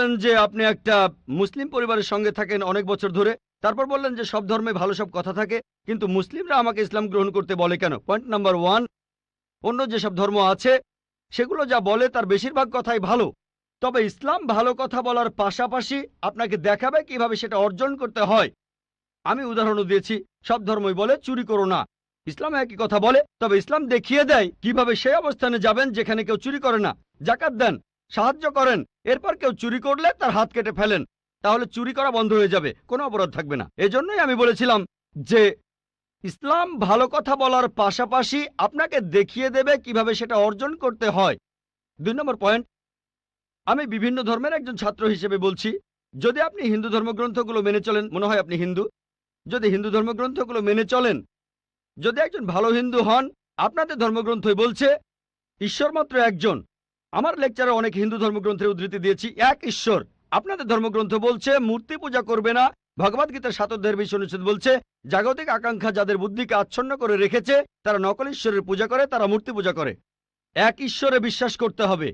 বললেন যে আপনি একটা মুসলিম পরিবারের সঙ্গে থাকেন অনেক বছর ধরে, তারপর বললেন যে সব ধর্মে ভালো সব কথা থাকে, কিন্তু মুসলিমরা আমাকে ইসলাম গ্রহণ করতে বলে কেন? পয়েন্ট নাম্বার 1, অন্য যেসব ধর্ম আছে সেগুলো যা বলে তার বেশিরভাগ কথাই ভালো, তবে ইসলাম ভালো কথা বলার পাশাপাশি আপনাকে দেখাবে কিভাবে সেটা অর্জন করতে হয়। আমি উদাহরণও দিয়েছি, সব ধর্মই বলে চুরি করো না, ইসলাম একই কথা বলে, তবে ইসলাম দেখিয়ে দেয় কিভাবে সেই অবস্থানে যাবেন যেখানে কেউ চুরি করে না, জাকাত দেন, সাহায্য করেন, এরপর কেউ চুরি করলে তার হাত কেটে ফেলেন, তাহলে চুরি করা বন্ধ হয়ে যাবে, কোনো অপরাধ থাকবে না। এজন্যই আমি বলেছিলাম যে ইসলাম ভালো কথা বলার পাশাপাশি আপনাকে দেখিয়ে দেবে কিভাবে সেটা অর্জন করতে হয়। 2 নম্বর পয়েন্ট, আমি বিভিন্ন ধর্মের একজন ছাত্র হিসেবে বলছি, যদি আপনি হিন্দু ধর্মগ্রন্থগুলো মেনে চলেন, মনে হয় আপনি হিন্দু, যদি হিন্দু ধর্মগ্রন্থগুলো মেনে চলেন, যদি একজন ভালো হিন্দু হন, আপনাদের ধর্মগ্রন্থই বলছে ঈশ্বর মাত্র একজন। আমার লেকচারে অনেক হিন্দু ধর্মগ্রন্থের উদ্ধৃতি দিয়েছি, এক ঈশ্বর। আপনাদের ধর্মগ্রন্থ বলছে মূর্তি পূজা করবে না, ভগবদ্গীতার 7 অধ্যায়ের 20 অনুচ্ছেদ বলছে জাগতিক আকাঙ্ক্ষা যাদের বুদ্ধিকে আচ্ছন্ন করে রেখেছে তারা নকল ঈশ্বরের পূজা করে, তারা মূর্তি পূজা করে। এক ঈশ্বরে বিশ্বাস করতে হবে।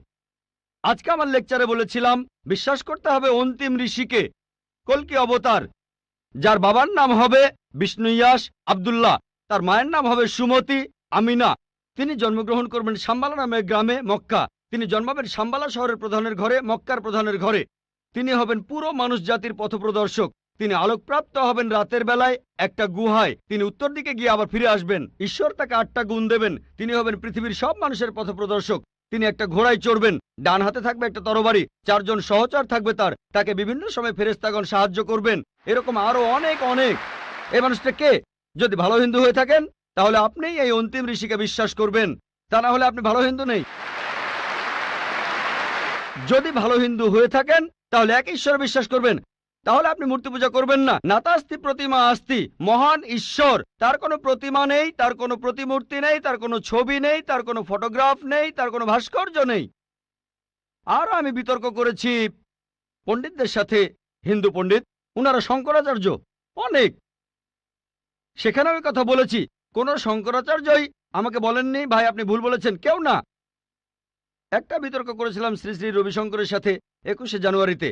আজকে আমার লেকচারে বলেছিলাম বিশ্বাস করতে হবে অন্তিম ঋষিকে, কল্কি অবতার, যার বাবার নাম হবে বিষ্ণুইয়াস আব্দুল্লাহ, তার মায়ের নাম হবে সুমতি আমিনা। তিনি জন্মগ্রহণ করবেন সাম্বালা নামের গ্রামে মক্কা। তিনি জন্মাবেন সাম্বালা শহরের প্রধানের ঘরে, মক্কার প্রধানের ঘরে। তিনি হবেন পুরো মানুষ জাতির পথপ্রদর্শক। তিনি আলোকপ্রাপ্ত হবেন রাতের বেলায় একটা গুহায়। তিনি উত্তর দিকে গিয়ে আবার ফিরে আসবেন। ঈশ্বর তাকে 8টা গুণ দেবেন। তিনি হবেন পৃথিবীর সব মানুষের পথপ্রদর্শক। তিনি একটা ঘোড়ায় চড়বেন, ডান হাতে থাকবে একটা তরবারি, 4 জন সহচর থাকবে তাকে বিভিন্ন সময় ফেরেশতাগণ সাহায্য করবেন। এরকম আরো অনেক অনেক। এই মানুষটা কে? যদি ভালো হিন্দু হয়ে থাকেন তাহলে আপনি এই অন্তিম ঋষিকে বিশ্বাস করবেন, তা না হলে আপনি ভালো হিন্দু নেই। যদি ভালো হিন্দু হয়ে থাকেন তাহলে এক ঈশ্বর বিশ্বাস করবেন, তাহলে আপনি মূর্তি পূজা করবেন না। নাতাস্তি প্রতিমা আস্তি, মহান ঈশ্বর, তার কোনো প্রতিমা নেই, তার কোনো প্রতিমূর্তি নেই, তার কোনো ছবি নেই, তার কোনো ফটোগ্রাফ নেই, তার কোনো ভাস্কর্য নেই। আর আমি বিতর্ক করেছি পণ্ডিতদের সাথে, হিন্দু পণ্ডিত, উনারা শঙ্করাচার্য অনেক, সেখানে আমি কথা বলেছি। কোন শঙ্করাচার্যই আমাকে বলেননি ভাই আপনি ভুল বলেছেন, কেউ না। একটা বিতর্ক করেছিলাম শ্রী শ্রী রবিশঙ্করের সাথে 21শে জানুয়ারিতে।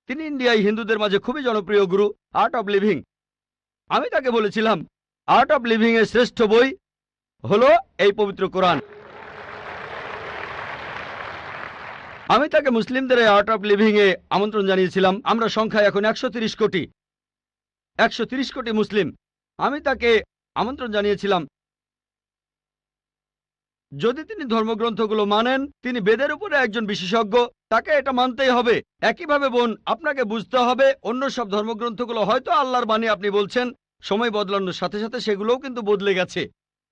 তিনি ইন্ডিয়ায় হিন্দুদের মাঝে খুবই জনপ্রিয় গুরু, আর্ট অব লিভিং। আমি তাকে বলেছিলাম আর্ট অব লিভিং এর শ্রেষ্ঠ বই হলো এই পবিত্র কোরআন। আমি তাকে মুসলিমদের এই আর্ট অব লিভিং এ আমন্ত্রণ জানিয়েছিলাম। আমরা সংখ্যায় এখন 130 কোটি, 130 কোটি মুসলিম। আমি তাকে আমন্ত্রণ জানিয়েছিলাম যদি তিনি ধর্মগ্রন্থগুলো মানেন, তিনি বেদের উপরে একজন বিশেষজ্ঞ, তাকে এটা মানতেই হবে। একইভাবে বোন, আপনাকে বুঝতে হবে অন্য সব ধর্মগ্রন্থগুলো হয়তো আল্লাহর বাণী আপনি বলছেন, সময় বদলানোর সাথে সাথে সেগুলোও কিন্তু বদলে গেছে।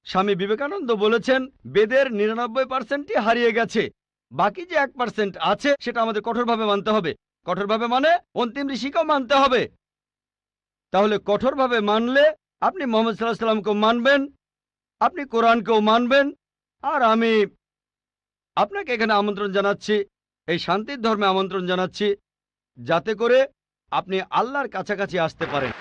স্বামী বিবেকানন্দ বলেছেন বেদের 99%ই হারিয়ে গেছে, বাকি যে 1% আছে সেটা আমাদের কঠোরভাবে মানতে হবে। কঠোরভাবে মানে অন্তিম ঋষিকেও মানতে হবে। তাহলে কঠোরভাবে মানলে আপনি মোহাম্মদ সাল্লাল্লাহু আলাইহি ওয়াসাল্লামকেও মানবেন, আপনি কোরআনকেও মানবেন। আর আমি আপনাকে এখানে আমন্ত্রণ জানাচ্ছি, এই শান্তির ধর্মে আমন্ত্রণ জানাচ্ছি, যাতে করে আপনি আল্লাহর কাছাকাছি আসতে পারেন।